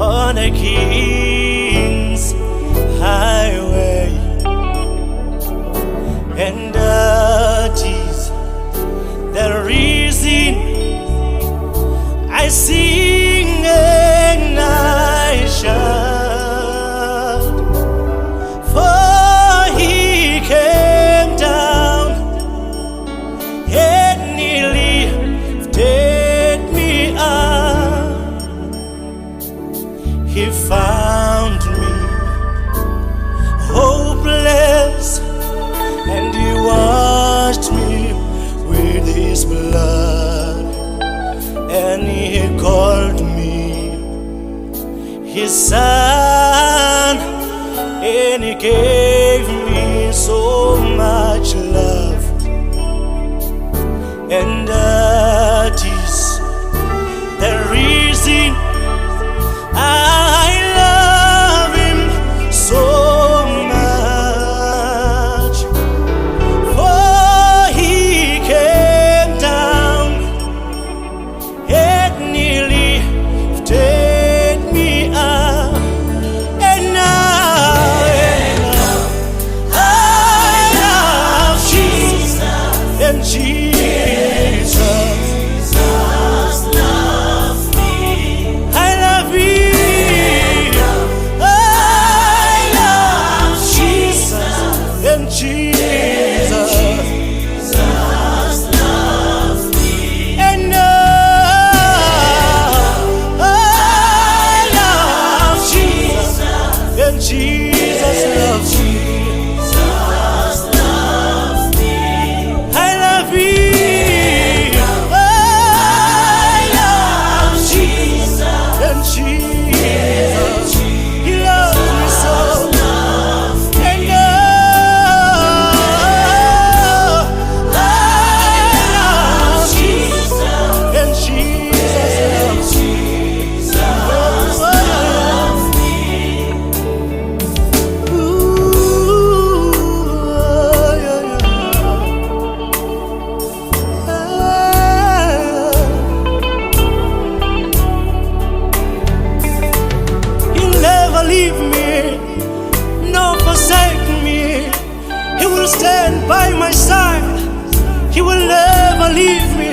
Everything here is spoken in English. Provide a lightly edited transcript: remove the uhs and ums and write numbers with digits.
on a king's highway, and that is the reason I sing and I shout. For he came down and he lifted me up. He found me hopeless, and he washed me with his blood, and he called me his son, and he gave me so much love, and that is the reason I love him so much. For he came down and he lifted me up, and now I love Jesus, and Jesus loves me. I love him. I love Jesus, and Jesus loves me. And now I love Jesus, and Jesus loves me. I love him. I love Jesus, and Jesus, he loves me so. And I love Jesus, and Jesus loves me. He'll never leave me, nor forsake me. He will stand by my side. He will never leave me